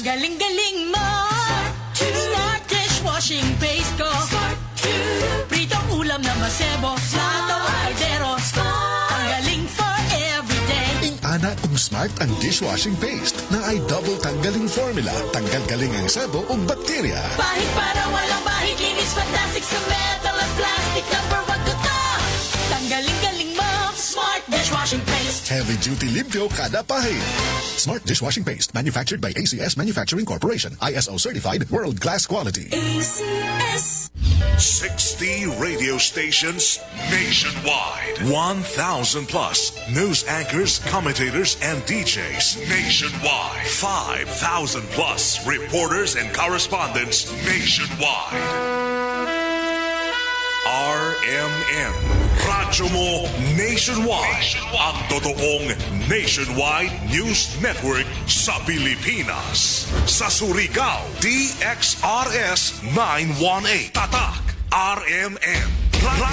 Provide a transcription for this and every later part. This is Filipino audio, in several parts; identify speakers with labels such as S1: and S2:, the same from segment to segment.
S1: Ang galing-galing mo. Smart dishwashing paste ko. Pritong ulam na masebo. Plato o kaldero. Ang galing for everyday.
S2: Ana kung smart ang dishwashing paste na ay double tanggaling formula. Tanggal-galing ang sebo o bakterya.
S1: Bahit para walang bahit. Linis fantastic sa metal at plastic. Number 1 ko to. Tanggaling-galing mo. Smart dishwashing paste.
S2: Heavy duty limpyo kada pahid. Smart dishwashing paste manufactured by ACS Manufacturing Corporation. ISO certified world-class quality.
S1: ACS.
S3: 60 radio stations nationwide. 1,000 plus news anchors, commentators, and DJs nationwide. 5,000 plus reporters and correspondents nationwide. RMN. Radyo mo nationwide. Ang totoong nationwide news network sa Pilipinas. Sa Surigao, DXRS 918. Tatak, RMN.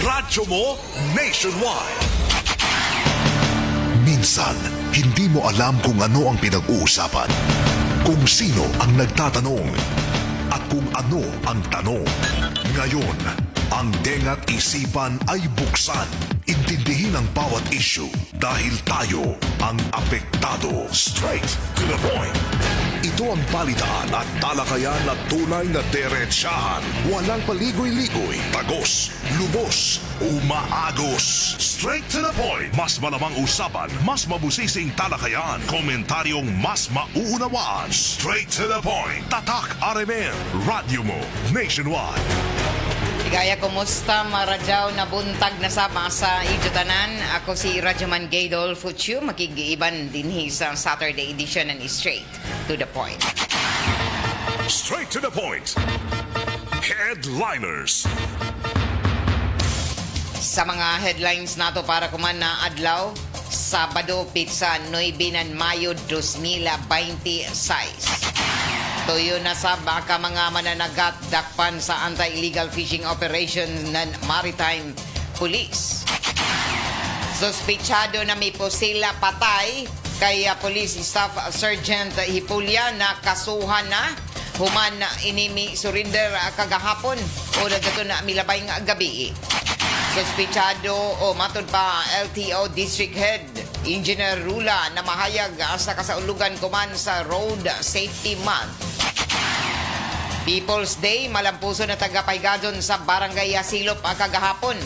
S3: Radyo mo nationwide.
S4: Minsan, hindi mo alam kung ano ang pinag-uusapan, kung sino ang nagtatanong, at kung ano ang tanong. Ngayon, ang tenga't isipan ay buksan. Intindihin ang bawat issue dahil tayo ang apektado. Straight to the point. Ito ang balitaan at talakayan na tunay na diretsahan. Walang paligoy-ligoy, tagos, lubos, umaagos. Straight to the point. Mas malamang usapan, mas mabusising talakayan, komentaryong mas mauunawaan. Straight to the point. Tatak RMN. Radyo mo nationwide.
S5: Ligaya, kumusta maradyaw na buntag na sama sa Idutanan? Ako si Radyoman Gaydol Futsu, makigiiban din sa Saturday edition ng Straight to the Point.
S3: Straight to the point. Headliners.
S5: Sa mga headlines nato para kuman na adlaw, Sabado, Pizza, 9 ng Mayo 2026. Tuyo na sa baka mga mananagat dakpan sa anti-illegal fishing operation ng Maritime Police. Suspitsado na may posila patay kay Police Staff Sergeant Hipulya na kasuhan na human inimi surrender kagahapon o nagato na milabay nga gabi. Suspitsado o matod pa LTO District Head Engineer Rula na mahayag sa kasaulugan kuman sa Road Safety Month. People's Day, malampuso na tagapaygadon sa Barangay Asilop kagahapon.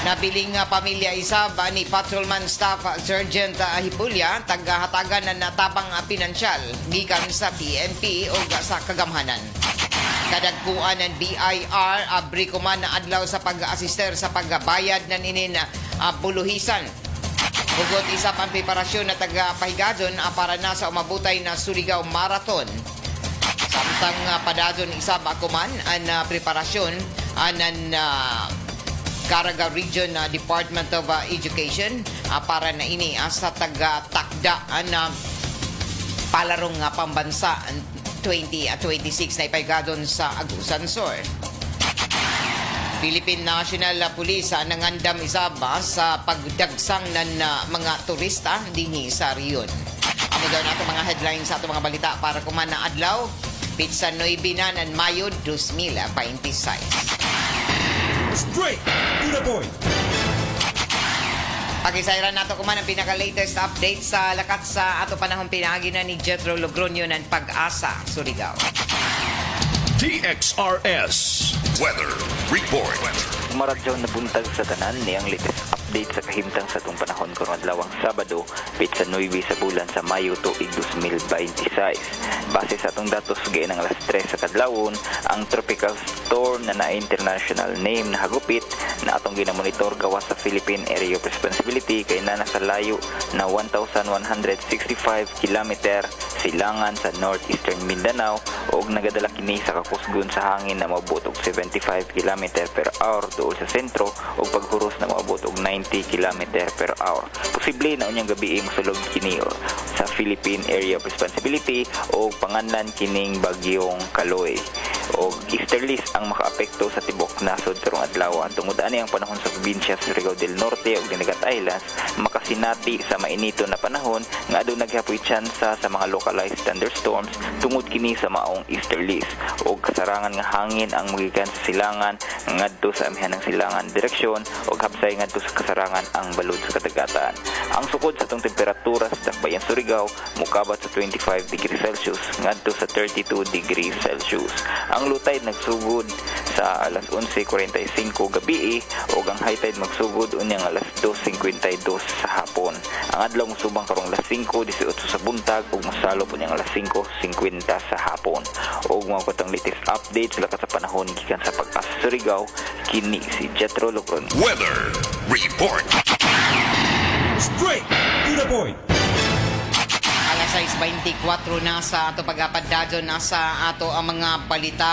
S5: Nabiling pamilya isab ni Patrolman Staff Sergeant Hipulya, tagahatagan na natabang pinansyal gikan sa PNP o sa kagamhanan. Kadagkuan ng BIR, abri kuman na adlaw sa pag-assister sa pagbayad ng inin buluhisan. Hugot isa pang preparasyon na tagapahigadon para na sa umabutay na Surigao Marathon. Samtang padadon isab akuman ang preparasyon ng Caraga Region Department of Education para na ini sa taga-takda ang palarong pambansa 2026 na ipaygadon sa Agusan Sur. Philippine National Police nangandam isab sa pagdagsang ng mga turista dinhi sa riyon. Amo daw nato mga headlines sa ato mga balita para kuman na adlaw. Pizza 9 na ng Mayo 2026.
S6: Straight to the point.
S5: Pag-isayran nato kuman ang pinaka-latest update sa lakat sa ato panahon pinahaginan ni Jethro Logroño ng Pag-asa, Surigao.
S3: DXRS Weather Report.
S7: Maradyaw na buntag sa tanan niyang latest update sa kahimtang sa itong panahon karong adlawang Sabado, pitsa 9 sa bulan sa Mayo tuig 2026. Base sa itong datos gayon ang alas 3 sa kadlawon, ang tropical storm na na-international name na hagupit na atong ginamonitor gawa sa Philippine Area of Responsibility kay na nasa layo na 1,165 kilometer silangan sa northeastern Mindanao ug nagadala kini sa kakusgon sa hangin na maabot og 75 km per hour dool sa sentro ug paghuros na maabot og 90 km per hour. Posible na unyang gabi mosulod kini sa Philippine Area of Responsibility o panganlan kining bagyong Kaloy. o easterlies ang makaapekto sa tibok nasod karong adlaw. Tungod ani ang panahon sa probinsya sa Surigao del Norte ug Dinagat Islands makasinati sa mainito na panahon nga aduna gihapon tsansa sa mga localized thunderstorms tungod kini sa maong easterlies ug kasarangan nga hangin ang magikan sa silangan ngadto sa amihan ng silangan direksyon ug hapsay ngadto sa kasarangan ang balod sa kadagatan. Ang sukod sa itong temperatura sa Dakbayan Surigao mukabat sa 25 degrees Celsius ngadto sa 32 degrees Celsius. Ang low tide nagsugod sa alas 11:45 gabi ug ang high tide magsugod unyang alas 2:52 sa hapon. Ang adlaw musubang karong alas 5:18 sa buntag ug mosalop unyang alas 5:50 sa hapon. Ug mga katong latest updates lakat sa panahon gikan sa Pag-asa Surigao, kini si Jetro Locron.
S3: Weather Report.
S6: Straight to the point.
S5: Alas 6:24 na sa ato pagapadadyo na sa ato ang mga balita.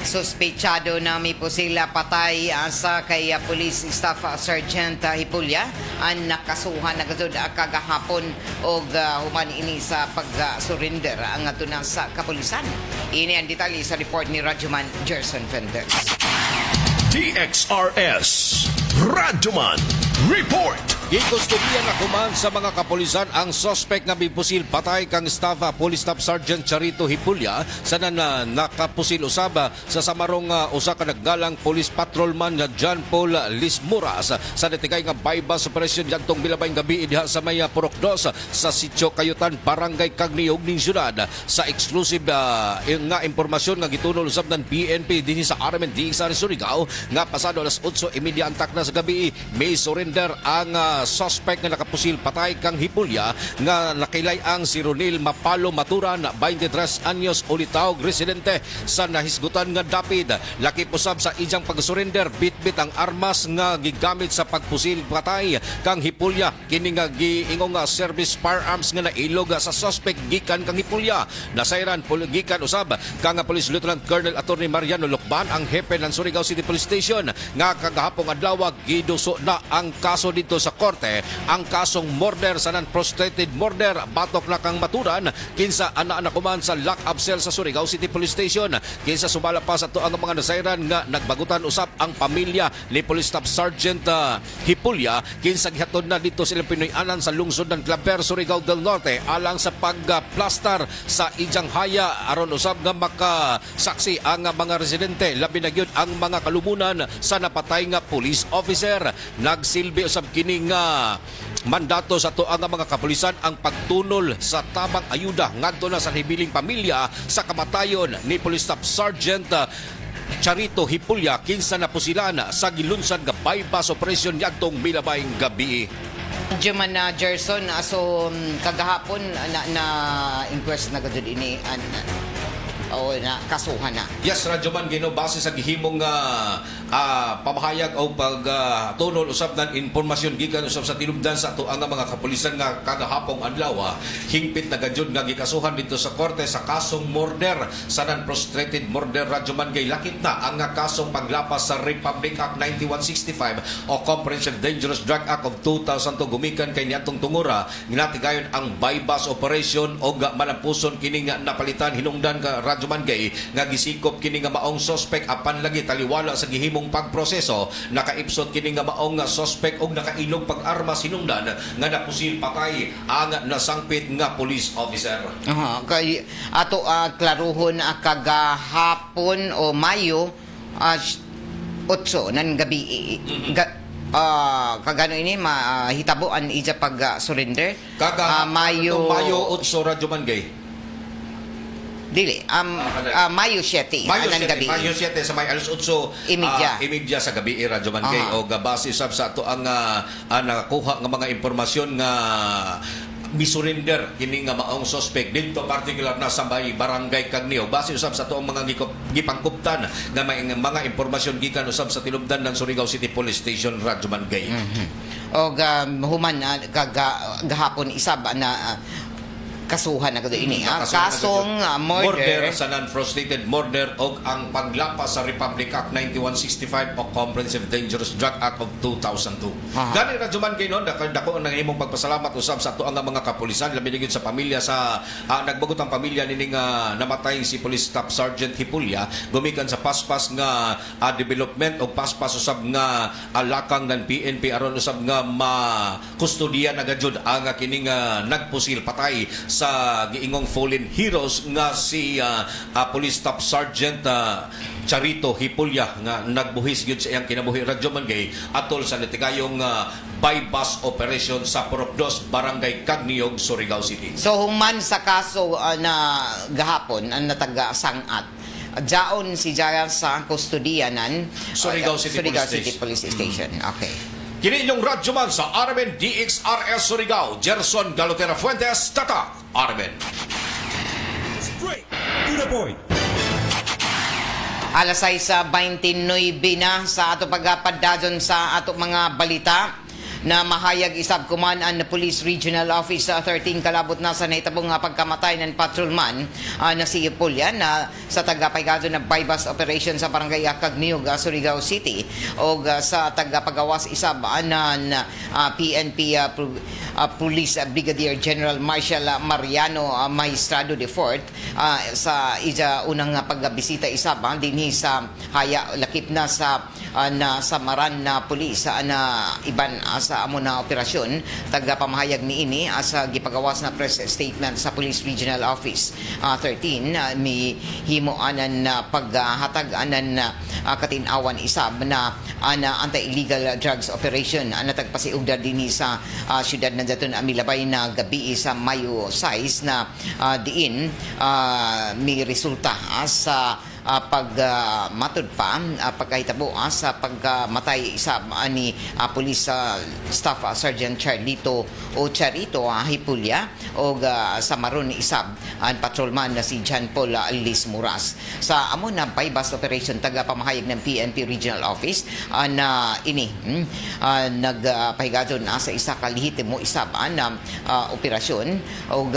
S5: Suspechado na may sila patay sa kay Police Staff Sergeant Hipulya ang nakasuhan na gazod kagahapon og human ini sa pag-surrender ang ato na sa kapulisan. Ini ang detalye sa report ni Radyoman Gerson Fenders.
S3: DXRS Radyoman Report.
S8: Gikustudiyan na kuman sa mga kapulisan ang sospek nga bipusil patay kang Police Staff Sergeant Charito Hipulya sa nakapusil usaba sa samarong usa ka naggalang police patrolman na John Paul Lismuras sa natigay nga bypass operation jantong bilabay gabi diha sa may Purok 2 sa Sitio Kayutan, Barangay Cagniog ning syudad. Sa exclusive nga impormasyon nga gitunol usab ng PNP dinhi sa RMN sa Surigao nga pasado alas 8:30 antak na sa gabi may surrender ang suspect nga nakapusil patay kang Hipulya nga nakilay ang si Ronil Mapalo Maturan, 23 anyos, Ulitaog, residente sa nahisgutan nga dapit. Laki pusab sa iyang pag-surrender bitbit ang armas nga gigamit sa pagpusil patay kang Hipulya. Kini nga giingong service firearms nga nailog sa suspect gikan kang Hipulya. Nasayran gikan usab kang Police Lieutenant Colonel Attorney Mariano Lucban, ang hepe ng Surigao City Police Station nga kagahapong adlaw giduso na ang kaso dito sa korte, ang kasong murder sa non-prostrated murder batok na kang Maturan kinsa ana kuman sa lock-up cell sa Surigao City Police Station. Kinsa sumala pa sa tuang mga nasayran nga nagbagutan usap ang pamilya ni Police Staff Sergeant Hipulya kinsa gihatod na dito sila Pinoy-anan sa lungsod ng Claver, Surigao del Norte alang sa pagplastar sa ijang haya aron usab nga makasaksi ang mga residente labi na gyud ang mga kalumunan sa napatay nga police officer. Nagsilbi usab kini nga mandato sa tuang mga kapulisan ang pagtunol sa tabang ayuda ngadto na sa hibiling pamilya sa kamatayon ni Police Staff Sergeant Charito Hipulya kinsa napusilan sa gilunsad nga bypass operation yadtong milabayng gabi.
S5: German na Gerson, so kagahapon na inquest na gud ini o na kasuhan na.
S8: Yes, Radyoman Gino, base sa gihimong pamahayag o pagtunol usab ng informasyon gikan usab sa tinubdan sa ato ang mga kapulisan nga kagahapong adlaw hingpit na gadyod nga gikasuhan dito sa korte sa kasong murder sa non-prostrated murder. Radyoman gay lakip na ang kasong paglapas sa Republic Act 9165 o Comprehensive Dangerous Drug Act of 2002 gumikan kay niadtong tungura ginatigayon ang bypass operation o malampuson kini nga napalitan hinungdan ka Radyoman gay nga gisikop kini nga maong suspect apan lagi taliwala sa gihimong pagproseso nakaipsot kini nga maong suspect og nakailog pag-armas hinungdan nga napusil patay ang nasangpit nga police officer.
S5: Kay ato klaruhon kagahapon o Mayo 8 nan gabi kagano ini mahitabuan ija pag-surrender
S8: Mayo 8 Radyoman gay.
S5: Dili, Mayo 7, anang gabi.
S8: Mayo 7 sa may alas 8 imidya sa gabi Radyoman gay o gabase sab sa ato ang nakuha nga mga impormasyon nga misurrender kini nga maong suspect dito particular na sa may Barangay Cagniog base usab sa tuong mga gipangkuptan nga may mga impormasyon gikan usab sa tinubdan ng Surigao City Police Station Radyoman gay.
S5: Og human gahapon isab na kasuhan na ini.
S8: Nakasuhan na
S5: Kasong murder.
S8: sa non-frustrated murder o ang paglapas sa Republic Act 9165 o Comprehensive Dangerous Drug Act of 2002. Gani na duman kay noon, dako ang nangimong pagpasalamat usab sa ato ang mga kapulisan, labi na gyud sa pamilya sa nagbagot ang pamilya nining namatay si Police Staff Sergeant Hipulya, gumikan sa paspas nga development o paspas usab nga lakang ng PNP aron usab nga makustodiya na gajud ang kining nagpusil patay sa giingong fallen heroes nga si Police Staff Sergeant Charito Hipulya nga nagbuhis gyud sa iyang kinabuhi radyo man gay atol sa natigayong bypass operation sa Purokdos, Barangay Cagniyog, Surigao City.
S5: So human sa kaso na gahapon ang nataga-sangat, jaon si Jaya sa kustodiyanan
S8: Surigao City
S5: Police Station. Okay.
S8: Kini inyong radyo man sa RMN DXRS Surigao, Gerson Galotera Fuentes, Tatak, RMN.
S6: Straight to the point.
S5: Alas 6:29 na sa ato pagpadadon sa ato mga balita na mahayag isab kuman ang Police Regional Office 13 kalabot na sa nahitabong pagkamatay ng patrolman na si Hipulya na sa tagapaygadon na bypass operation sa Barangay Cagniyog, Surigao City o sa tagapagawas isab ng PNP Police Brigadier General Marshal Mariano Maestrado IV sa unang pagbisita isab dinhi sa haya lakip na sa samaran na pulis na iban sa amo na operasyon tagapamahayag niini sa gipagawas na press statement sa Police Regional Office 13 mi himuanan na paghatag anan katinawan isab na anti-illegal drugs operation natagpasiugda dinhi sa syudad ng Zaton Milabay na gabi sa Mayo 6 na diin may resulta sa pagmatod pa pagkahitabo sa pagmatay isab ni Police Staff Sergeant Charito Hipulya o sa maron isab ang patrolman na si John Paul Liz Muras sa amo na bypass operation tagapamahayag ng PNP Regional Office na ini nagpahigadon sa isa ka lehitimo isab na operasyon o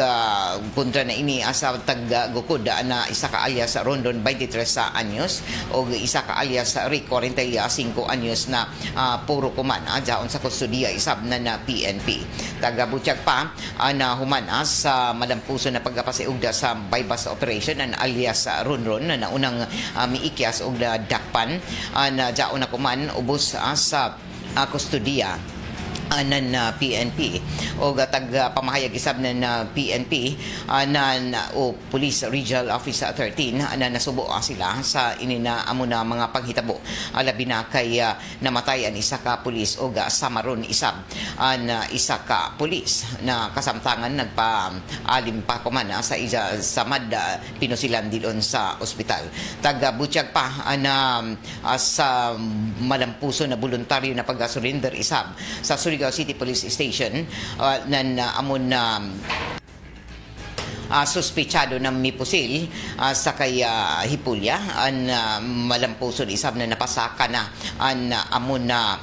S5: kontra na ini sa taggukod na isa ka alias Rondon 23 anyos o isa ka alias Rick 45 anyos na puro kuman jaon sa kustodiya isab na PNP tagabutyag pa na human sa malampuso na pagpasiugda sa bypass operation an alias Ronron na unang miikyas og dakpan na jaon na kuman ubos sa kustodiya ng PNP o pamahayag isab ng PNP o Police Regional Office 13 na nasubo sila sa inina amo na mga paghitabo labi na kay namatay ang isa ka pulis o samaron isab ang isa ka pulis na kasamtangan nagpa-alim pa kuman sa isa samad pinusilan dilon sa ospital tagabutyag pa na sa malampuso na voluntaryo na pag-surrender isab sa Surigao City Police Station nan amon na suspechado ng mipusil sa kay Hipulya an malampuson isab na napasaka na an amon na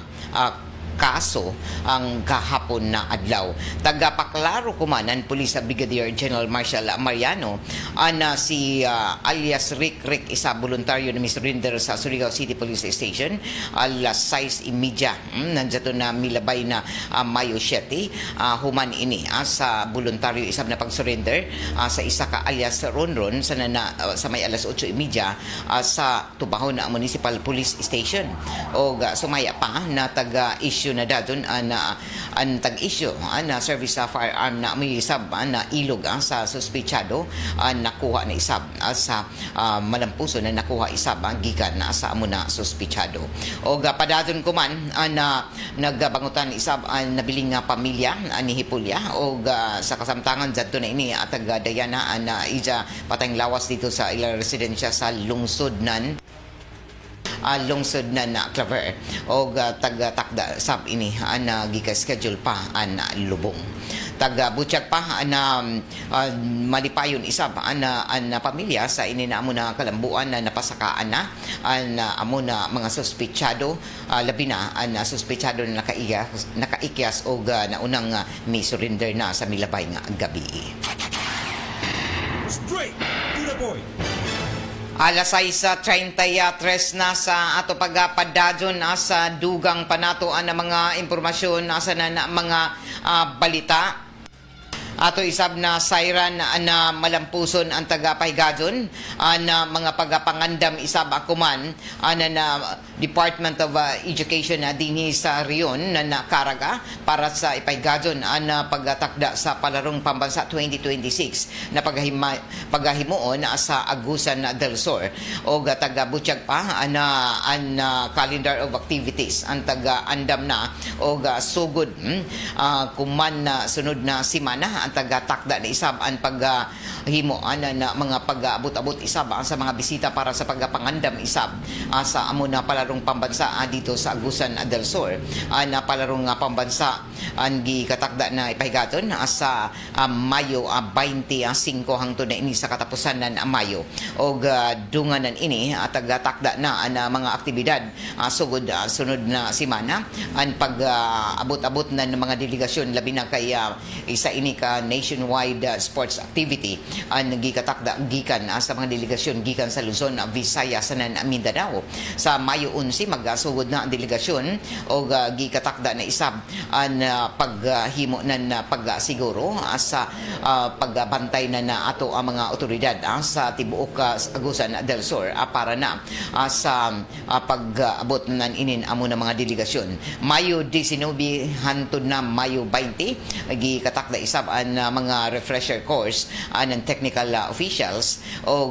S5: kaso ang kahapon na adlaw. Tagapaklaro kumanan Police Brigadier General Marshal Mariano na si alias Rick isa voluntaryo na misurrender sa Surigao City Police Station alas 6:30 nandiyato na milabay na Mayo 7 human ini sa voluntaryo isab na pag-surrender sa isa ka alias Ronron sa may alas 8:30 sa Tubahon na Municipal Police Station o sumaya pa na taga-issue na dadon ang tag-issue na service sa firearm na may isab na ilog sa suspechado nakuha na isab sa malampuso na nakuha isab gikan na sa amo na suspechado o padadon kuman na nagbangutan isab ang nabiling pamilya ni Hipulya o sa kasamtangan jadto na ini atag Dayana na ija patayng lawas dito sa ilang residensya sa lungsod nan Claver o taga-takda sab ini na gika-schedule pa an lubong taga-butyag pa na malipayon isab an pamilya sa ini na amo na kalambuan na napasakaan na an amo na mga suspechado labi na an suspechado na nakaikyas o naunang mi surrender na sa milabay nga gabi.
S6: Straight to the point.
S5: Alas 6:33 na sa ato pagpadadyon sa dugang panatuan ng mga impormasyon sa na mga balita. Ato isab na siren na malampuson ang tagapahigadon na mga pagapangandam isab akuman na Department of Education dinhi sa Rion na nakaraga para sa ipahigadon na pagtakda sa palarong pambansa 2026 na paghimuon sa Agusan del Sur o taga-Butchag pa an calendar of activities ang taga-andam na o sugod kuman na sunod na simana ang taga-takda na isab ang paghimo na mga pag-abot-abot isab sa mga bisita para sa pagpangandam isab sa amo na palarong pambansa dito sa Agusan del Sur na palarong pambansa ang gikatakda na ipahigaton sa Mayo 25 hangtod na ini sa katapusan ng Mayo o dunganan ini taga-takda na mga aktibidad sugod sunod na simana ang pag-abot-abot na ng mga delegasyon labi na kay isa ini ka nationwide sports activity ang gikatakda gikan sa mga delegasyon gikan sa Luzon, Visayas, sanan Mindanao. Sa Mayo 11 magasugod na ang delegasyon o gikatakda na isab ang paghimo na pagsiguro sa pagbantay na ato ang mga otoridad sa tibuok Agusan del Sur para na sa pag-abot na inin amo ng mga delegasyon. Mayo 19 hangtod na Mayo 20 gikatakda isab ang mga refresher course ng technical officials o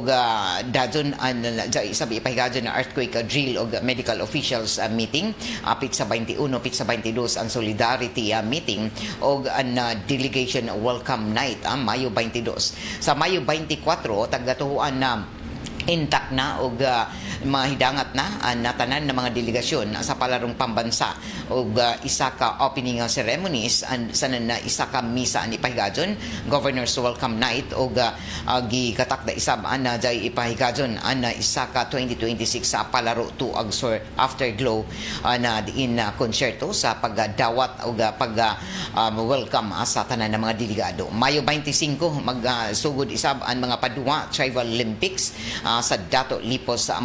S5: dadon ang isab ipahigadon na earthquake drill o medical officials meeting pizza 21 pizza 22 ang solidarity meeting o ang delegation welcome night Mayo 22. Sa Mayo 24 tagatuhuan na intact na o mahidangat na natanan ng mga delegasyon sa palarong pambansa o isa ka opening ceremonies sa na isa ka misa ni ipahigadon Governor's Welcome Night o gikatakda isab na jay ipahigadon na isa ka 2026 sa palaro to Agsor Afterglow na diin konsyerto sa pagdawat o welcome sa tanan ng mga delegado. Mayo 25 magsugod isab ang mga padua Tribal Olympics sa Dato Lipos sa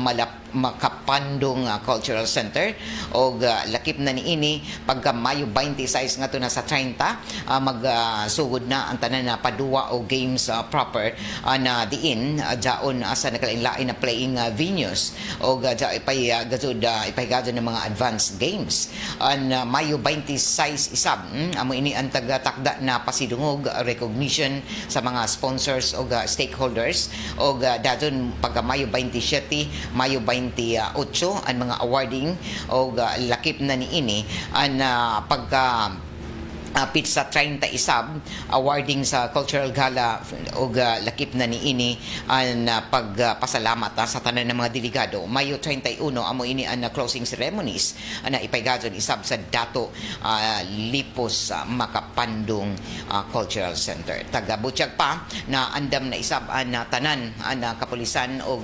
S5: Makapandong Cultural Center o lakip na niini pagka Mayo 26 nga to na sa 30 magsugod na ang tanan na padua o games proper na diin jaon sa nakalain-lain na playing venues o ipahigadon ng mga advanced games ang Mayo 26 isab amo ini ang tagatakda na pasidungog recognition sa mga sponsors o stakeholders o dadon pagka Mayo 27 Mayo 28 ang mga awarding o lakip na niini ang pagka pizza 30 isab awarding sa cultural gala o lakip na niini ang pagpasalamat sa tanan ng mga delegado. Mayo 31 amo ini ang closing ceremonies na ipahigadon isab sa Dato Lipos Makapandong Cultural Center. Taga-Butchag pa na andam na isab ang tanan ang kapulisan o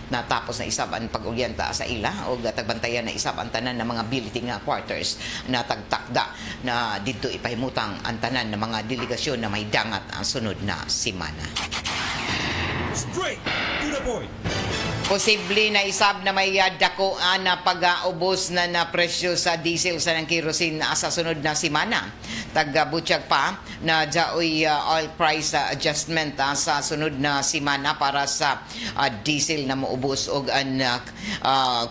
S5: natapos na isab ang pag-ulyanta sa ila o tagbantayan na isab ang tanan ng mga billeting quarters na tagtakda na dito mutang ang tanan ng mga delegasyon na may dangat ang sunod na simana.
S6: Straight to the point.
S5: Posible na isab na may dako na pag-ubos na presyo sa diesel sa ng kerosene sa sunod na simana. Taga-Butchag pa na jaoy oil price adjustment sa sunod na simana para sa diesel na maubos og ang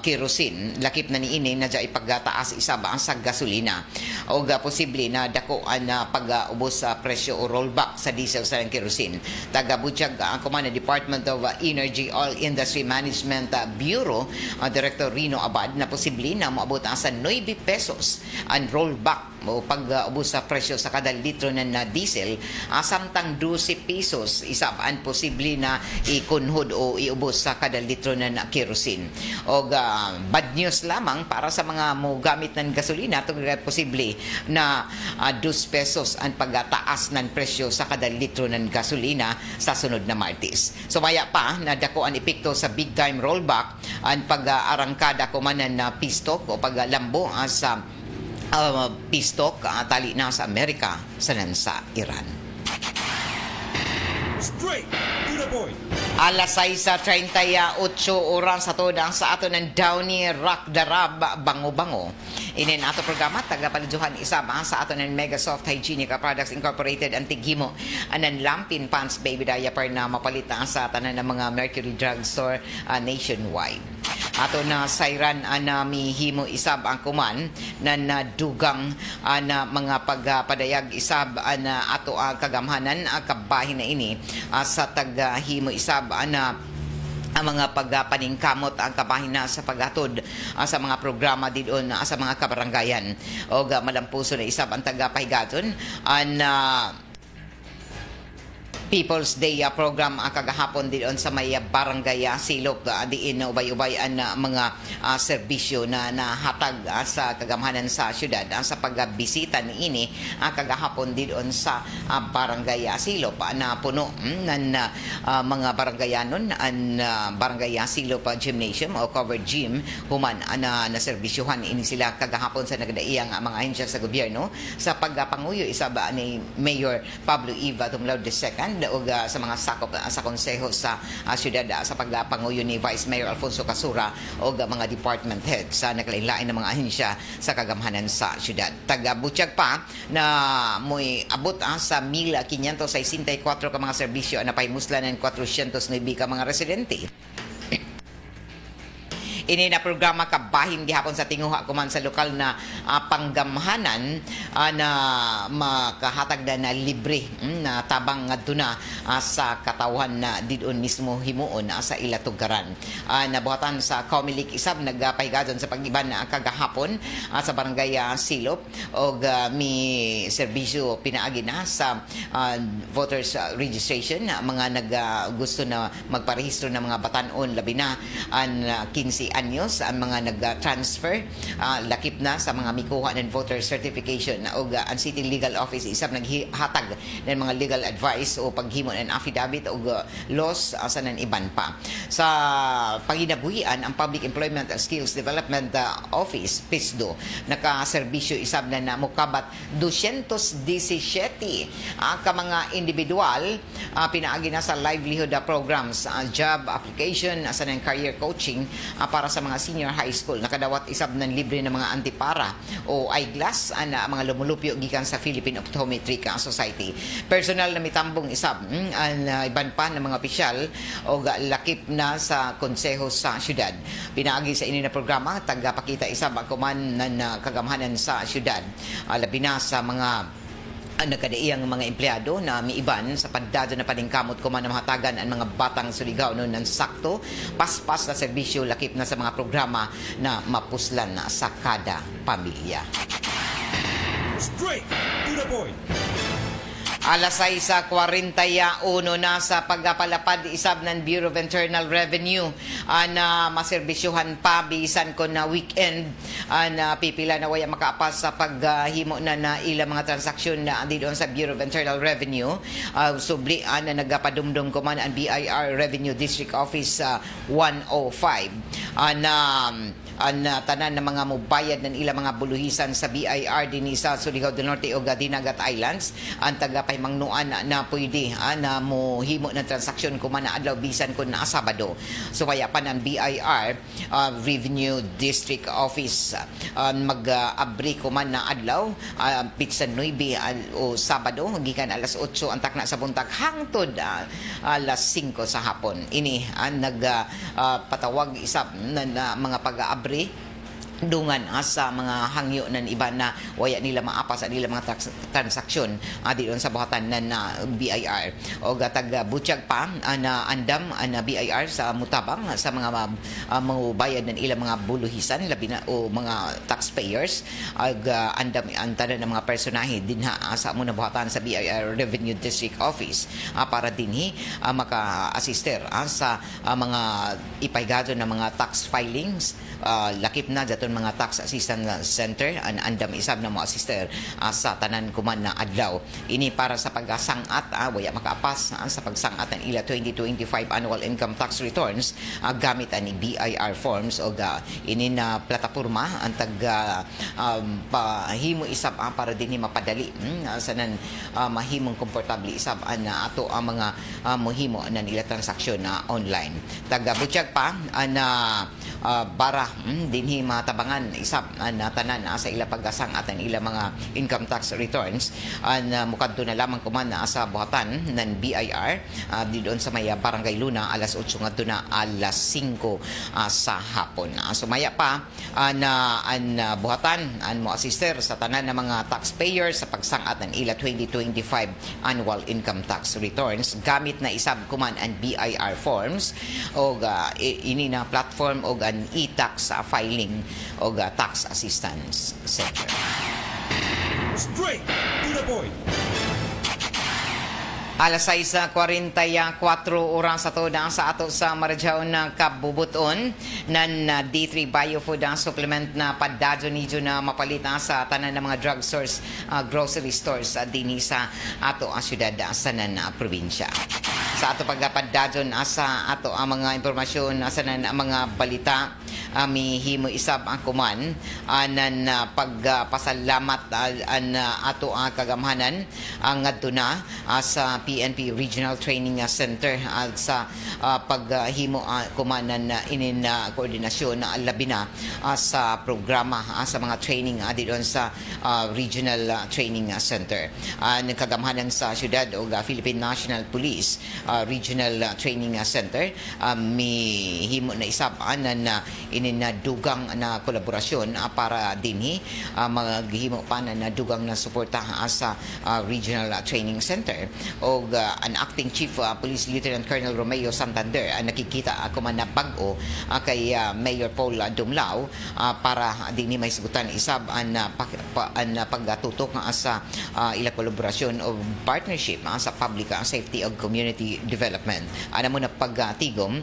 S5: kerosene. Lakip na niini na jaoy pagtaas isab sa gasolina. O posible na dako na pag-ubos sa presyo o rollback sa diesel sa ng kerosene. Taga-Butchag ang Command Department of Energy Oil Industry Management Bureau Director Rino Abad na posible na maabot sa 9 pesos ang rollback o pag-ubos sa presyo sa kada litro na diesel samtang 12 pesos isab ang posible na ikunhod o iubos sa kada litro na kerosene. O bad news lamang para sa mga mo gamit ng gasolina tungod posible na 2 pesos ang pagtaas ng presyo sa kada litro ng gasolina sa sunod na Martes. So maya pa na dako ang epekto sa big time rollback ang pag-arangkada kumanan na pistok o paglambo sa pistok tali na sa Amerika sa Iran.
S6: Straight to the point.
S5: Alas 6:38 oras sa todang sa ato ng Downey Rock Darab Bango-Bango. Inin ato programa tagapaliduhan isama sa ato ng Megasoft Hygienic Products Incorporated ang tighimo anan lampin pants baby diaper na mapalita sa tanan ng mga Mercury Drugstore nationwide. Ato na sayran ana mihimo isab ang kuman na nadugang ana mga pagpadayag isab ana ato ang kagamhanan kabahin na ini sa taghimo isab ana ang mga pagpaningkamot ang kabahina sa paghatod sa mga programa didon sa mga kabaranggayan o malampuso na isab ang tagapahigaton an People's Day program kagahapon diyon sa may barangay Silop diin ubay-ubay ang mga serbisyo na nahatag sa kagamhanan sa syudad sa pagbisita niini kagahapon diyon sa barangay Silop na puno ng mga barangayanon ang barangay Silop Gymnasium o covered gym human na naserbisyuhan ini sila kagahapon sa nagdaiyang mga ahensya sa gobyerno sa pagpanguyo isa ba ni Mayor Pablo Eva Tumlaw II o sa mga sakop sa konseho sa syudad sa pagpanguyo ni Vice Mayor Alfonso Casura o mga department head sa nakalain-lain ng mga ahensya sa kagamhanan sa syudad. Taga-butyag pa na mo'y abot sa 1,564 ka mga serbisyo na pahimuslan ng 409 ka mga residente. Ini na programa kabahin gihapon sa tinguha kuman sa lokal na panggamhanan na makahatag na libre na tabang ngadto na sa katawhan na didon mismo himuon sa ila tugaran. Nabuhatan sa Comelec isab nagpahigadon sa pag-iban kagahapon sa barangay Silop og mi serbisyo pinaagi na sa voters registration mga gusto na magparehistro ng mga batanon labi na ang 15 anyos ang mga nag-transfer lakip na sa mga mikuha ng voter certification o ang City Legal Office isab naghatag ng mga legal advice o paghimo ng affidavit o laws sa nan iban pa sa panginabuhian ang Public Employment and Skills Development Office PISDO nakaserbisyo isab na mukabat 217 ka mga individual pinaagi na sa livelihood programs job application sa nan career coaching para sa mga senior high school nakadawat isab ng libre ng mga antipara o eyeglass na mga lumulupyo gikan sa Philippine Optometric Society. Personal na mitambong isab ang iban pa ng mga opisyal o lakip na sa konseho sa syudad. Pinaagi sa ini na programa tagapakita isab ang kuman na kagamhanan sa syudad labi na sa mga nagkadaiyang mga empleyado na miiban sa pandado na paningkamot kuman na mahatagan ang mga batang suligaw noon ng sakto paspas na serbisyo lakip na sa mga programa na mapuslan na sa kada pamilya.
S6: Straight to the point.
S5: Alas 6:41 na sa pagpalapad isab ng Bureau of Internal Revenue na maserbisyuhan pa bisan ko na weekend na pipila na waya makaapas sa paghimo na ilang mga transaksyon na doon sa Bureau of Internal Revenue subli na nagapadumdum ko man ang BIR Revenue District Office 105 na tanan ng mga mubayad ng ilang mga buluhisan sa BIR din sa Surigao del Norte o Dinagat Islands ang tagapahimangnuan na pwede na mohimo ng transaksyon kuman na adlaw bisan kun na Sabado. Sumaya pa ng BIR Revenue District Office mag-abri kuman na adlaw pizza 9 o Sabado gikan alas 8 ang takna sa buntag hangtod alas 5 sa hapon. Ini ang nagpatawag isab na mga pag-abri dungan sa mga hangyo ng iba na waya nila maapas sa nila mga transaksyon diyon sa buhatan na BIR o gatag butyag pa na andam na BIR sa mutabang sa mga mabayad ng ilang mga buluhisan labi na o mga taxpayers ag andam ang tanan ng mga personahe dinha sa muna buhatan sa BIR Revenue District Office para dinhi maka-assister sa mga ipaygado ng mga tax filings lakip na dato daton mga tax assistance center an andam isab na mo assister sa tanan kuman na adlaw. Ini para sa pagsangat waya makaapas sa pagsangat ng ila 2025 annual income tax returns gamit ani BIR forms o ini na plataporma ang pahimo isab para dinhi mapadali sanan mahimong komportable isab ato ang mga mohimo na nila transaksyon na online. Butyag pa bara dinhi matabangan isab na tanan sa ila paggasang at ang ila mga income tax returns mukadto na lamang kuman sa buhatan ng BIR di doon sa may Barangay Luna alas 8 ngadto na alas 5 sa hapon. Sumaya pa na an buhatan an mo assister sa tanan ng mga taxpayers sa pagsangat ng ila 2025 annual income tax returns gamit na isab kuman ang BIR forms o ini na platform o an e-tax filing o tax assistance center.
S6: Straight to the point.
S5: Alas 6:44 oras sa ato sa Marjaon na kabubuton nan D3 Biofood supplement na padadyo nidyo na mapalita sa tanan ng mga drugstores, grocery stores dinhi sa ato ang syudad sa nan probinsya. Sa ato pagpadadyon sa ato ang mga impormasyon sa nan mga balita mihimo isab ang kuman nan pagpasalamat an ato ang kagamhanan ang ngadto na sa PNP Regional Training Center sa paghimo kumanan inin koordinasyon na labi na sa programa sa mga training didon sa Regional Training Center. Nagkagamhanan sa syudad o Philippine National Police Regional Training Center mihimo na isab na inin na dugang na kolaborasyon para dinhi maghimo pa na dugang na suporta sa Regional Training Center o an acting Chief Police Lieutenant Colonel Romeo Santander nakikita ako man na bag-o kay Mayor Paul Dumlao para dinhi may sugutan isab an pagtutok sa ila kolaborasyon o partnership sa public safety o community development. Ana mo na pagtigom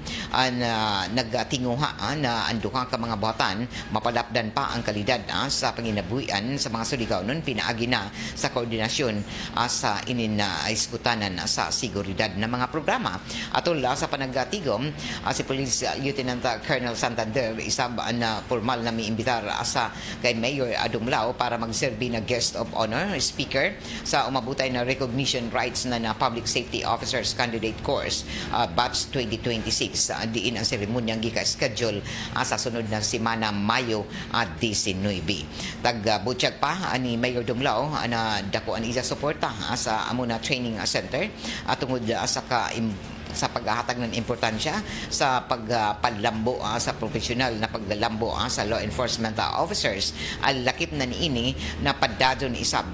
S5: nagtinguha na anduha ka mga buhatan mapalapdan pa ang kalidad sa panginabuhian sa mga suligaw nun pinaagi na sa koordinasyon sa inin iskutanan sa seguridad ng mga programa. Atol sa panagtigom si Police Lieutenant Colonel Santander isab na formal na miimbitar sa kay Mayor Dumlao para magserbi na guest of honor speaker sa umabutay na recognition rights na public safety officers candidate course batch 2026 diin ang seremonyang gika-schedule sa sunod na semana Mayo 19. Tagbutyag pa ni Mayor Dumlao na dako an isa suporta sa amuna training center tungod sa paghahatag ng importansya sa pagpalambo sa profesional na paglalambo sa law enforcement officers. Lakip na niini na padadon isab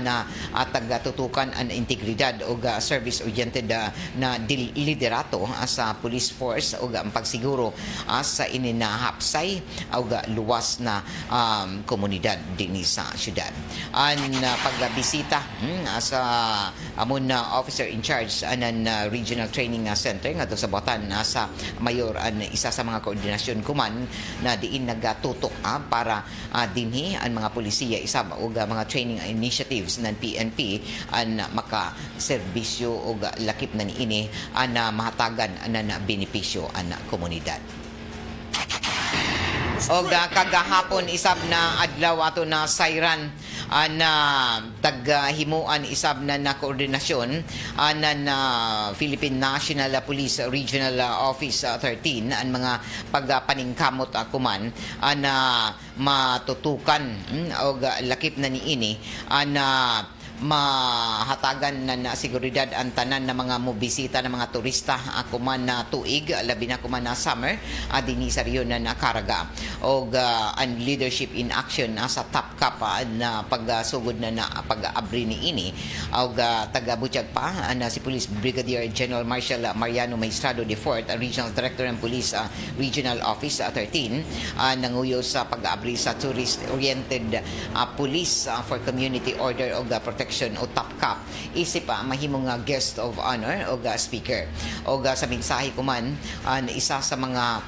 S5: na tagatutukan ang integridad o service-oriented na liderato sa police force o ang pagsiguro sa ininahapsay o luwas na komunidad din sa syudad. Ang pagbisita sa amon na officer in charge ng regional training center ngadto sa Batan sa mayor isa sa mga koordinasyon kuman na diin nagatutok para dinhi ang mga polisiya isab og mga training initiatives ng PNP ang makaserbisyo og lakip na niini na mahatagan na benepisyo ang komunidad. Og kagahapon isab na adlaw ato na sayran na taghimuan isab na koordinasyon na Philippine National Police Regional Office 13 ang mga pagpaningkamot kuman na matutukan og lakip na niini na mahatagan na seguridad ang tanan ng mga mobisita ng mga turista kuman na tuig labi na kuman na summer dinhi sa riyon na nakaraga og ang leadership in action sa top cap na pagsugod na pag-abri niini og tagabutyag pa na si Police Brigadier General Marshal Mariano Maestrado IV Regional Director ng Police Regional Office 13 nanguyo sa pag-abri sa tourist-oriented Police for Community Order o Protection o top cap isip mahimong guest of honor o speaker o sa mensahe kuman isa sa mga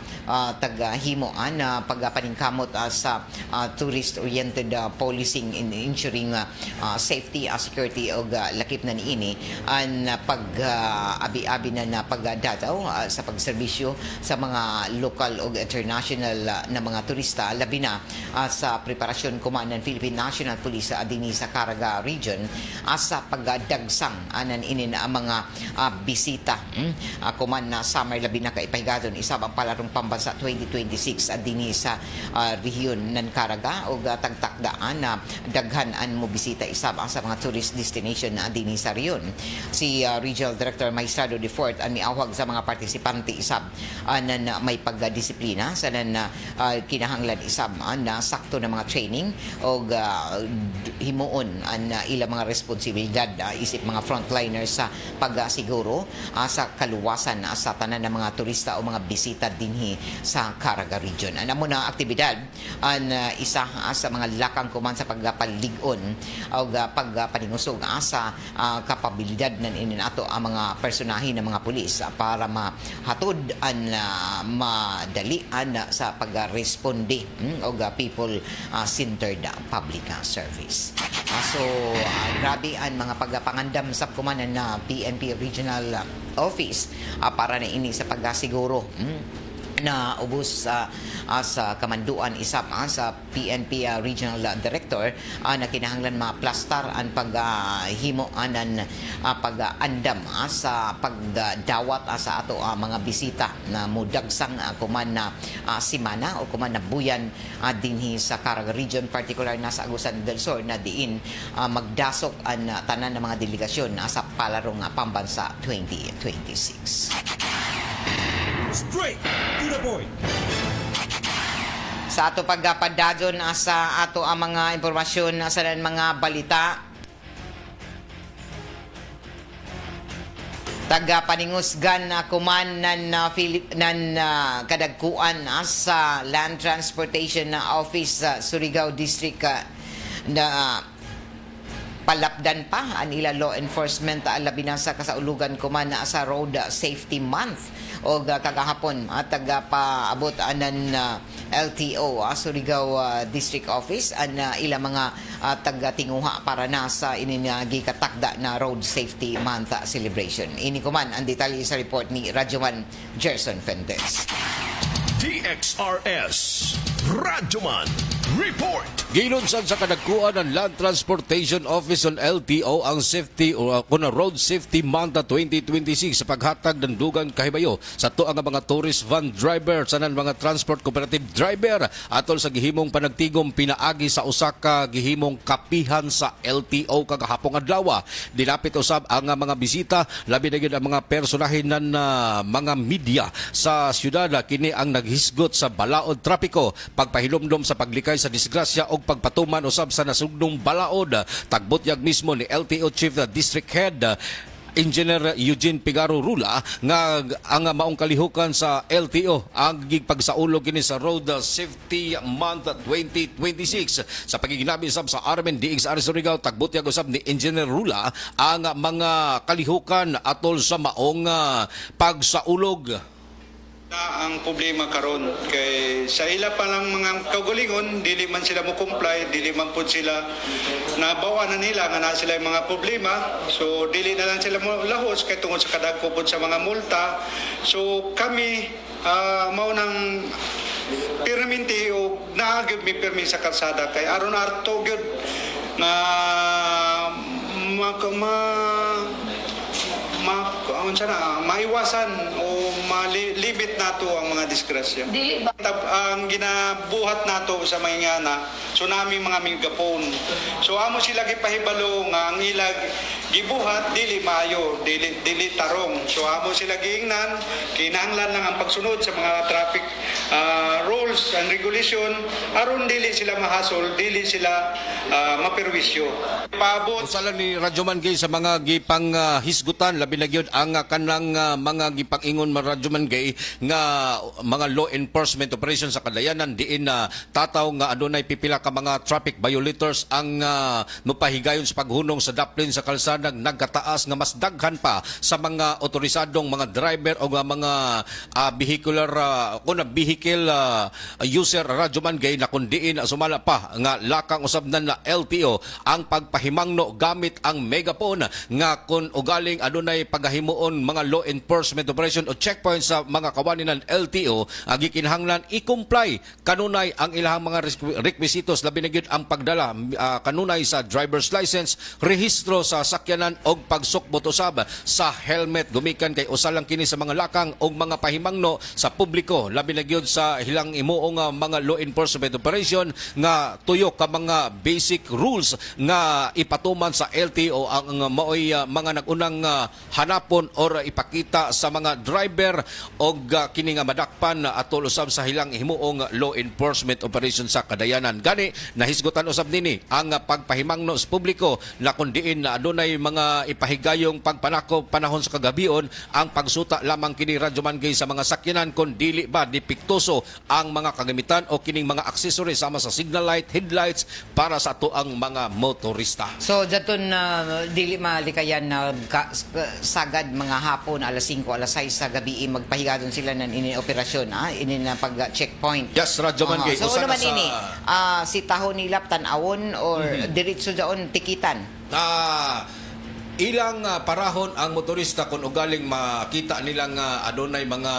S5: tagahimoan na pagpaningkamot sa tourist-oriented policing in ensuring safety, security o lakip na niini ang pag-abi-abi na pagdataw sa pagserbisyo sa mga local o international na mga turista, labi na sa preparasyon kumaan ng Philippine National Police dinhi sa Caraga Region sa pagdagsang anan inin ang mga bisita kuman na summer labi na kaipahigadon isab ang palarong pambansa 2026 dinhi sa rehiyon ng Caraga o tagtakdaan na daghan an mo bisita isab sa mga tourist destination na dinhi sa rehiyon. Si Regional Director Maestrado de Fort ang miawhag sa mga partisipante isab na may pagdisiplina sa kinahanglan isab na sakto na mga training o himuon ang ilang mga responsibilidad isip mga frontliners sa pagsiguro sa kaluwasan sa tanan ng mga turista o mga bisita dinhi sa Caraga Region. Ano mo na aktibidad ang isa sa mga lakang kuman sa pagpalig-on o pagpaningusog sa kapabilidad ng ato ang mga personahe ng mga pulis para mahatod ang madalian sa pagresponde o people-centered public service. So, grabe ang mga pagpangandam sa kumanan na PNP Regional Office para na ini sa pagkasiguro na ubos sa kamanduan isap sa PNP Regional Director na kinahanglan maplastar ang paghimo anan pag-andam sa pagdawat sa ato mga bisita na mudagsang kuman na simana o kuman na buyan dinhi sa Caraga Region, particular na sa Agusan del Sur na diin magdasok ang tanan ng mga delegasyon sa palarong pambansa 2026.
S6: Straight to the point.
S5: Sa ato pagpadadon sa ato ang mga impormasyon sa mga balita, taga-paningusgan kuman nan kadagkuan sa Land Transportation Office sa Surigao District na palapdan pa ang ila law enforcement labi na sa kasaulugan kuman sa Road Safety Month o kagahapon taga-paabot anan LTO Surigao District Office ang ila mga taga-tinguha para na sa ininagi katakda na Road Safety Month celebration. Ini kuman ang detalye sa report ni Radyoman Gerson Fentes.
S3: TXRS Radyoman Report.
S8: Gilunsad sa kadagkuan ng Land Transportation Office on LTO ang safety o Road Safety Month 2026 sa paghatag ng dugang kahibayo sa tuang mga tourist van driver sa mga transport cooperative driver atol sa gihimong panagtigom pinaagi sa usa ka gihimong kapihan sa LTO kagahapong adlaw. Dinapit usab ang mga bisita labi na gyud ang mga personahe ng mga media sa syudad kini ang naghisgot sa balaod trapiko, pagpahilomdom sa paglikay sa disgrasya o pagpatuman usab sa nasugdong balaod. Tagbutyag mismo ni LTO Chief District Head Engineer Eugene Pigaro Rula nga ang maong kalihukan sa LTO ang gigpagsaulog kini sa Road Safety Month 2026 sa pagiginabi usab sa Armen DXR Surigao. Tagbutyag usab ni Engineer Rula ang mga kalihukan atol sa maong pagsaulog.
S9: Ang problema karon kay sa ila pa lang mga kaugalingon dili man sila mo comply, dili man pud sila nabawa na nila nga na sila yung mga problema, so dili na lang sila mo lahos kay tungod sa kadagko pud sa mga multa. So kami mao nang perminti o naagid mi permi sa kalsada kay aron arto gyud nga maiwasan o malibit nato ang mga disgrasya. Ang ginabuhat nato sa mga ngana, tsunami mga megaphone. So amo sila gipahibalo nga ang ilag gibuhat dili maayo, dili tarong. So amo sila giingnan, kinahanglan lang ang pagsunod sa mga traffic rules and regulation aron dili sila mahasol, dili sila maperwisyo. Paabot
S8: Usalan ni Radyoman Gay sa mga gipang hisgutan labi na gyud ang kanang mga gipangingon man Radyoman Gay nga mga law enforcement operation sa kadayanan diin na tataw nga adunay pipila ka mga traffic violators ang mapahigayon sa paghunong sa daplin sa kalsada nagkataas nga mas daghan pa sa mga otorisadong mga driver o mga vehicle user radyo man gay na kundiin sumala pa nga lakang usabnan na LTO ang pagpahimangno gamit ang megaphone nga kun ugaling adunay pagahimuon mga law enforcement operation o checkpoint sa mga kawani ng LTO gikinahanglan i-comply kanunay ang ilahang mga requisitos labi na gyud ang pagdala kanunay sa driver's license, rehistro sa sakyanan og pagsukbot usab sa helmet gumikan kay usa lang kini sa mga lakang og mga pahimangno sa publiko labi na gyud sa hilang imuong mga law enforcement operation nga tuyo ka mga basic rules nga ipatuman sa LTO ang maoy mga nagunang hanapon or ipakita sa mga driver og kini nga madakpan atol usab sa hilang himuong law enforcement operation sa kadayanan gani nahisgutan usab nini ang pagpahimangno sa publiko na kun diin na adunay mga ipahigayong pagpanako panahon sa kagabion ang pagsuta lamang kini radyo man gay sa mga sakyanan kun dili ba dipiktuso ang mga kagamitan o kining mga accessories sama sa signal light, headlights para sa ato ang mga motorista.
S5: So daton dili malikayan na sagad mga hapon alas 5 alas 6 sa gabi magpahigadon sila ng ini operasyon ini na pag checkpoint.
S8: Yes, radyo man gay.
S5: So ano man ini si taho nila tanawon or diretso daon tikitan.
S8: Ilang parahon ang motorista kung ugaling makita nilang adunay mga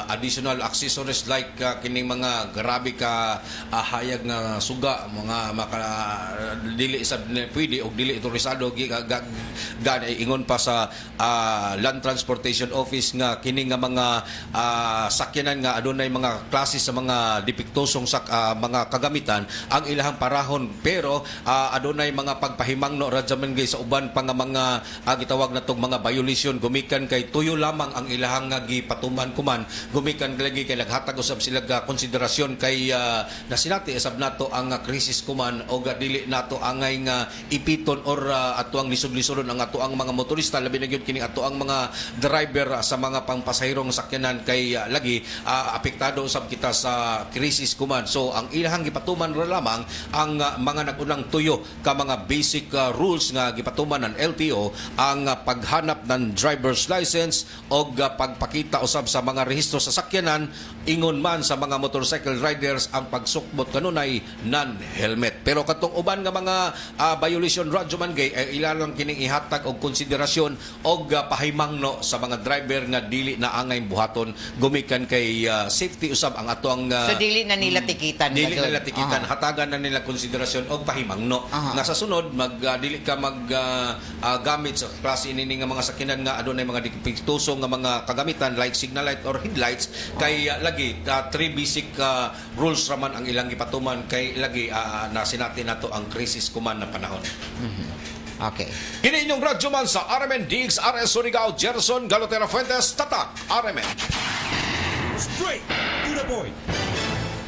S8: additional accessories like kining mga grabe ka hayag nga suga mga dili sa pwede og dili otorisado ingon pa sa Land Transportation Office nga kining nga mga sakyanan nga adunay mga klase sa mga depiktosong mga kagamitan ang ilahang parahon pero adunay mga pagpahimangno radyo man gay sa uban pa nga mga gitawag na tong mga violation gumikan kay tuyo lamang ang ilahang gipatuman kuman gumikan lagi kay naghatag usab sila konsiderasyon kay nasinati asab nato ang krisis kuman o dili nato angay nga ipiton or ato ang lisod-lisodon ang ato ang mga motorista labi na gyud kini ato ang mga driver sa mga pangpasahirong sakyanan kay lagi apektado usab kita sa krisis kuman so ang ilahang gipatuman ra lamang ang mga nagunang tuyo ka mga basic rules nga gipatuman ng LTO ang paghanap ng driver's license o pagpakita usab sa mga rehistro sa sakyanan ingon man sa mga motorcycle riders ang pagsukbot kanunay non-helmet. Pero katong uban nga mga violation radyo man gay ay ilalang kining ihatag og konsiderasyon og pahimangno sa mga driver nga dili na angay buhaton gumikan kay safety usab ang ato ang
S5: so dili na nila tikitan
S8: dili na nila tikitan hatagan na nila konsiderasyon og pahimangno nga sa sunod dili ka gamit sa klase ini nga mga sakyanan nga adunay mga dipiktuso nga mga kagamitan like signal light or headlights kay lagi three basic rules raman ang ilang gipatuman kay lagi nasinati nato ang krisis kuman na panahon.
S5: Okay.
S8: Kini inyong radyo man sa RMN Diggs RS Surigao Gerson Galotera Fuentes Tatak RMN.
S6: Straight to the point.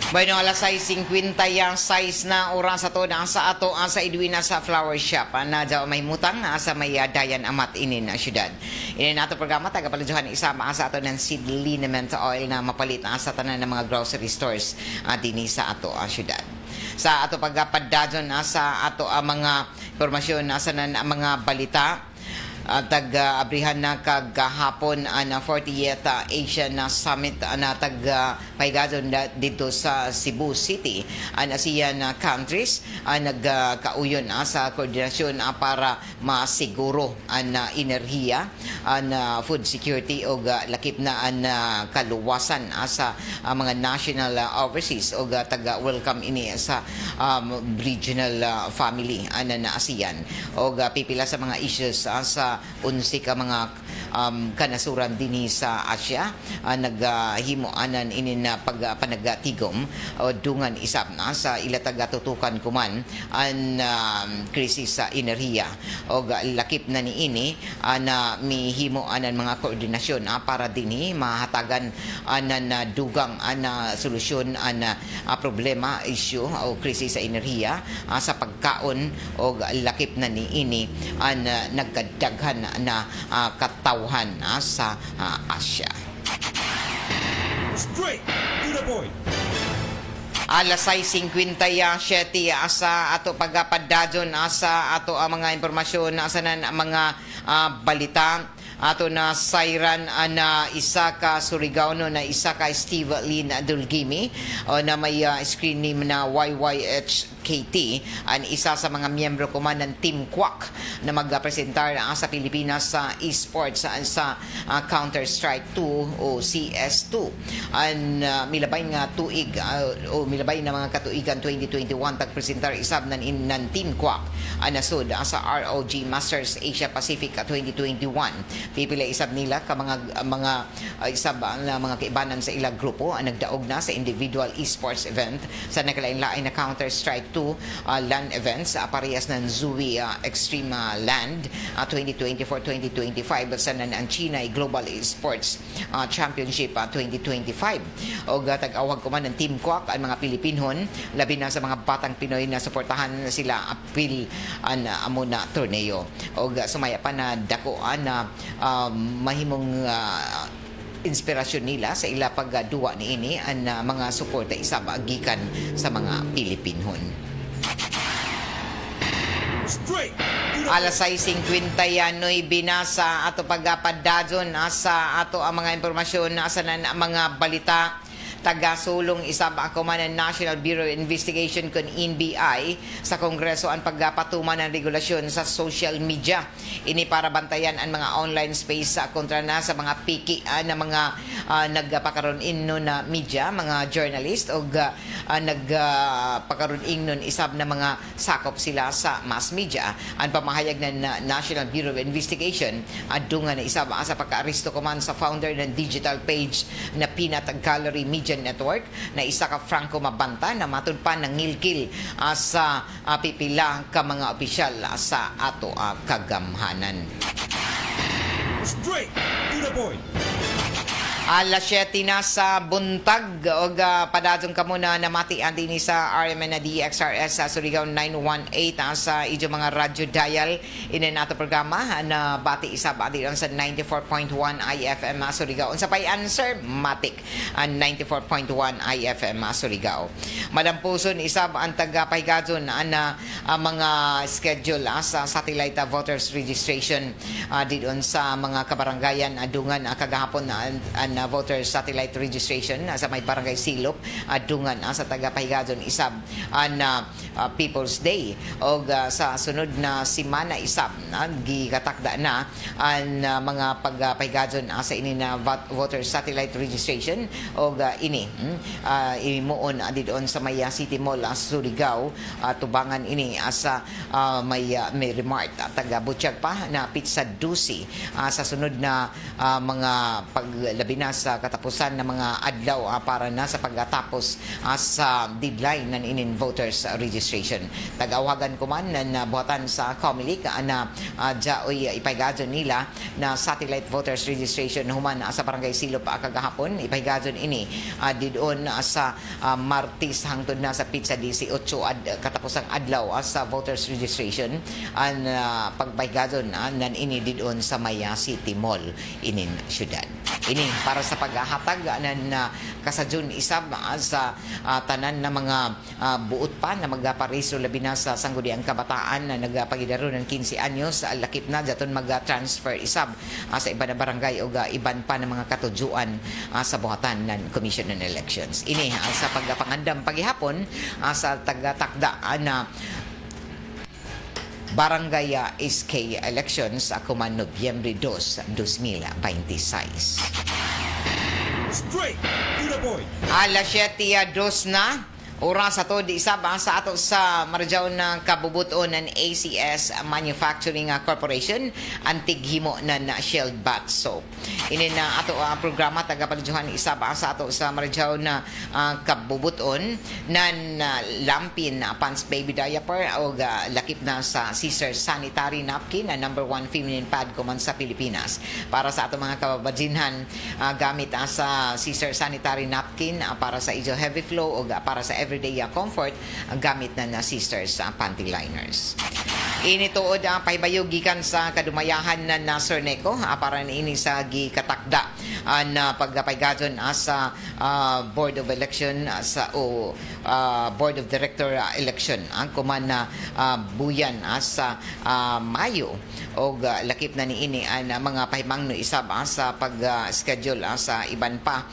S5: Bueno, alas 6:50 yang size na oras ato na sa ato sa Edwina sa flower shop na daw may mutang sa may Dayan Amat inin na syudad. Ini nato programa tagapaluduhan isama sa ato ng seed liniment oil na mapalit sa tanan ng mga grocery stores dinhi sa ato syudad. Sa ato pagpadadyon sa ato mga impormasyon sa mga balita tag-abrihan na kagahapon na 40th Asian Summit na tag-pahigadon dito sa Cebu City ang ASEAN countries nagkauyon sa koordinasyon para masiguro ang enerhiya ang food security o lakip na ang kaluwasan sa mga national overseas o tag-welcome ini sa regional family na ASEAN o pipila sa mga issues sa unsi ka mga kanasuran dinhi sa Asia naghimo anan inin na pagpanatigom o dungan isap na sa ilatag tutukan kuman ang krisis sa enerhiya o lakip na niini na mihimo anan mga koordinasyon para dinhi mahatagan anan dugang ana solusyon ana problema issue o krisis sa enerhiya sa pagkaon o lakip na niini an nagkadaghan na katawhan sa Asia.
S6: Straight to the point.
S5: Alas 6:57 sa ato pagapadadyon sa ato ang mga impormasyon sa mga balita. Ato na sayran na isa ka Surigao na isa ka Steve Lynn Dulgimi na may screen name na YYHKT, ang isa sa mga miyembro ko man ng Team Quack na magpresentar sa Pilipinas sa esports sa Counter-Strike 2 o CS2. Ang milabay nga tuig o milabay na mga katuigan 2021 tagpresentar isab ng Team Quack nasud sa ROG Masters Asia Pacific 2021. Pipila isab nila ka mga isab na mga kaibanan sa ilang grupo ang nagdaog na sa individual esports event sa nakalain-lain na Counter-Strike 2 LAN events parehas ng Zui Extreme LAN 2024-2025 sa ang China Global Esports Championship 2025. O tag-awag ko man ng Team Quack ang mga Pilipinhon labi na sa mga batang Pinoy na suportahan sila apil amo na torneo. O sumaya pa na dakoan na mahimong inspirasyon nila sa ila pagduwa ni ini ang mga suporta isab gikan sa mga Pilipinhon.
S6: Straight to the
S5: Alas 6:59 binasa ato pagapadadyon sa ato ang mga impormasyon sa mga balita. Tagasulong isab ako man ang National Bureau of Investigation kun NBI sa Kongreso ang pagpatuman ng regulasyon sa social media. Ini para bantayan ang mga online space kontra na sa mga piki na mga nagpakaroon inno na media, mga journalist o nagpakaroon innon isab na mga sakop sila sa mass media. Ang pamahayag ng National Bureau of Investigation adungan na isab sa pagka-aristo ko man sa founder ng digital page na Peanut Gallery Media Network na isa ka Franco Mabanta na matud pa ng ngilkil sa pipila ka mga opisyal sa ato kagamhanan.
S6: straight to the point.
S5: Alas 7 na sa buntag o padadong ka muna na mati din sa RMN na DXRS sa Surigao 918 sa idyo mga radyo dial ina nato programa na bati isab adi sa 94.1 IFM Surigao. Unsa pay answer matik ang 94.1 IFM Surigao. Madam Puson isab ang tagapahigadon na mga schedule sa satellite voters registration didon sa mga kabarangayan adungan kagahapon na voter satellite registration sa may barangay Silop adungan sa tagapahigadon isab na People's Day o sa sunod na simana isab gikatakda na ang mga pagpahigadon sa ini na voter satellite registration o ini imuon didon sa may City Mall Surigao tubangan ini sa may Mart taga-Butchag pa na Pizza Dusi sa sunod na mga paglabi na sa katapusan ng mga adlaw para na sa pagtatapos sa deadline ng inin voters registration. Tagawagan ko man na buhatan sa Comelec na jaoy ipaygadon nila na satellite voters registration human sa barangay Silop kagahapon ipaygadon ini didon sa Martis hangtod na sa Pizza 18 katapusang adlaw sa voters registration ang pagpaygadon nan ini didon sa Maya City Mall inin syudad. Ini para sa paghahatag ng kasadyon isab sa tanan na mga buot pa na magpariso labi na sa sangguniang kabataan na nagpagidaro ng 15 anyos lakip na daton mag-transfer isab sa iba na barangay o iban pa ng mga katujuan sa buhatan ng Commission on Elections. Ini sa pagpangandam paghihapon sa tagatakda na Barangay SK Elections ako man Nobyembre 2, 2026.
S6: Straight to the point.
S5: Alas 7:02 na. Oras ato di isab sa ato sa Marjaw ng kabubuton ng ACS Manufacturing Corporation antig himo na Shell Bath Soap. Ini na ato programa tagapaludyohan isab sa ato sa Marjaw na kabubuton nan lampin pants baby diaper o lakip na sa Caesar sanitary napkin na number 1 feminine pad ko man sa Pilipinas. Para sa ato mga kababadjinhan gamit sa Caesar sanitary napkin para sa ijo heavy flow o para sa everyday comfort gamit na sisters panty liners. Ini tuod pahibayog gikan sa kadumayahan na Sir Neco para ini sa gikatakda na pagpaygadon sa Board of Election Board of Director election ang kuman na buyan sa Mayo og lakip na niini ang mga pahimangno isab sa pag-schedule sa iban pa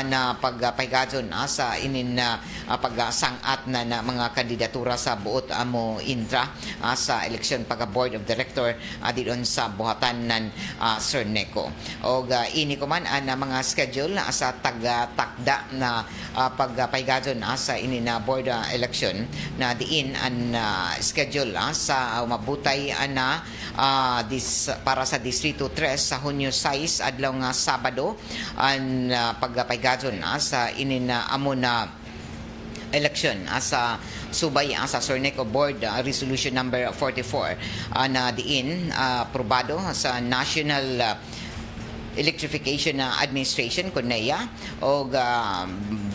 S5: na pagpaygadon sa inin pagsangat na mga kandidatura sa buot amo intra sa election pag Board of Director didon sa buhatan ng Sorneco. Og ini ko man ang mga schedule sa taga-takda na pagpaygadon sa ini na board election na diin ang schedule sa mabutay na para sa Distrito 3 sa Hunyo 6 adlaw nga Sabado ang pagpaygadon sa ini na amo na election sa subay sa Sorneco Board Resolution number 44 na diin aprobado sa National Electrification Administration KONEA o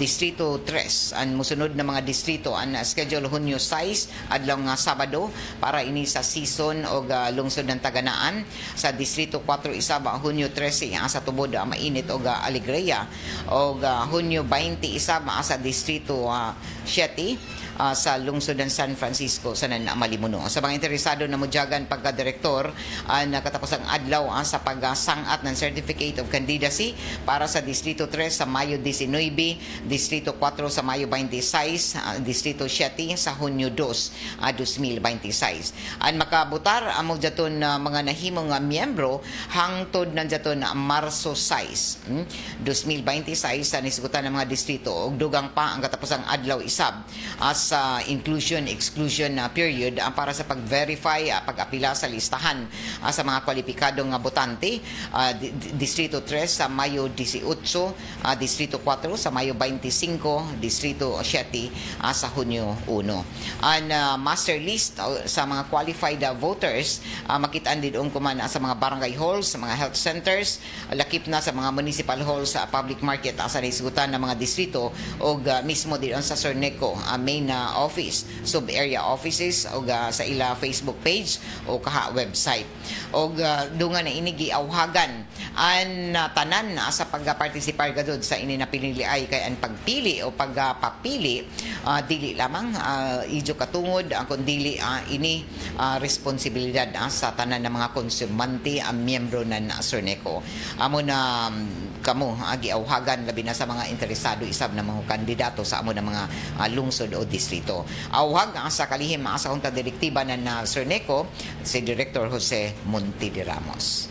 S5: Distrito 3 ang musunod na mga distrito ang schedule Hunyo 6 adlaw nga Sabado para ini sa season o lungsod ng Taganaan sa Distrito 4 isaba Hunyo 13 sa tubod mainit o Alegria o Hunyo 20 isaba sa Distrito 7 sa lungsod ng San Francisco sa Malimuno. Sa mga interesado na mudyagan pagka-direktor nakatapos ang adlaw sa pagsangat ng Certificate of Candidacy para sa Distrito 3 sa Mayo 19, Distrito 4 sa Mayo 26, Distrito 7 sa Hunyo 2, 2026. Ang makabutar amo jaton mga nahimong miyembro hangtod ng jaton Marso 6, 2026 sa nisgutan ng mga distrito ug dugang pa ang katapos ang adlaw isab sa inclusion exclusion period para sa pag-verify pag-apila sa listahan sa mga kwalipikadong botante Distrito 3 sa Mayo 18, Distrito 4 sa Mayo 25, Distrito 7 sa Hunyo 1. Ang master list sa mga qualified voters makitaan didong kuman sa mga barangay halls, sa mga health centers, lakip na sa mga municipal halls sa public market sa nisgutan ng mga distrito o mismo didon sa Sorneco main office, sub-area offices o sa ila Facebook page o kaha website. O dunga na inigi awhagan ang tanan sa pagpartisipar gadud sa ini napili ay kay ang pagpili o pagpapili dili lamang idyo katungod ang kundili ini responsibilidad sa tanan ng mga konsumante ang miyembro ng Sorneco. Amo na kamo giawhagan labi na sa mga interesado isab na mga kandidato sa amo na mga lungsod o distrito. Awhag sa kalihim sa Junta Direktiba ng Sorneco si Director Jose Monte de Ramos.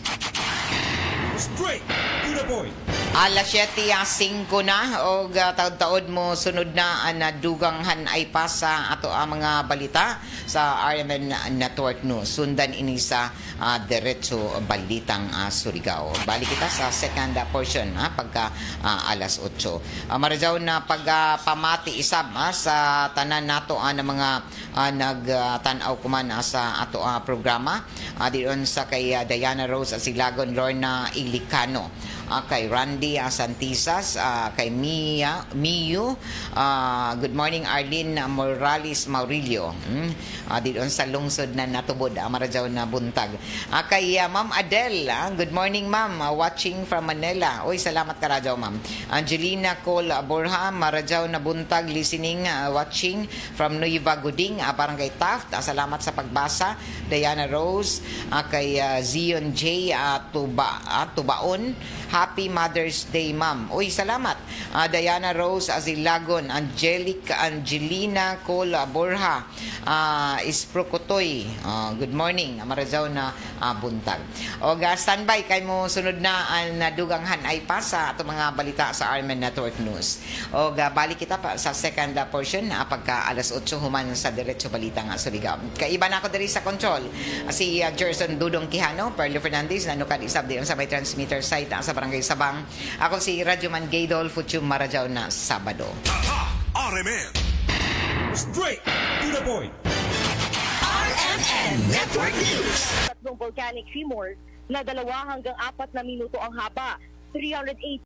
S6: Straight to the point.
S5: Alas 7:05 na o taod-taod mo sunod na ang duganghan ay pa sa ato ang mga balita sa RMN Network News. Sundan ini sa Diretso Balitang Surigao. Balik kita sa second portion pagka alas 8. Marajaw na pagpamati isab sa tanan nato ang mga nagtanaw kuman sa ato programa diyon sa kay Diana Rose Silagon, Lorna Ilicano, kay Randy Santisas, kay Miyu, good morning Arlene Morales Maurilio, diyon sa lungsod na natubod Marajaw na buntag, kay Ma'am Adele, good morning ma'am, watching from Manila. Oy, salamat ka Rajaw ma'am. Angelina Cole Borja, Marajaw na buntag, listening, watching from Nueva Guding, Barangay Taft. Salamat sa pagbasa. Diana Rose, kay Zion J Tubaon, Happy Mother's Day ma'am. Uy, salamat. Diana Rose Azilagon, Angelina Cole Borja, Isprocotoy, good morning. Marajaw na buntag. O standby kay mo sunod na ang duganghan ay pa sa ato mga balita sa RMN Network News. O balik kita pa sa second portion pagka alas 8 human sa Diretso Balita nga Surigao. Kaiba na ako diri sa control si Jerson Dudong Quijano, Perlo Fernandez nanukad isab diyon sa may transmitter site sa Barangay Sabang. Ako si Radyoman Gaydol Fuchum Marajaw na Sabado.
S4: RMN.
S6: Straight to the point.
S1: RMN Network News.
S10: Tatlong volcanic tremors na 2 hanggang 4 na minuto ang haba. 308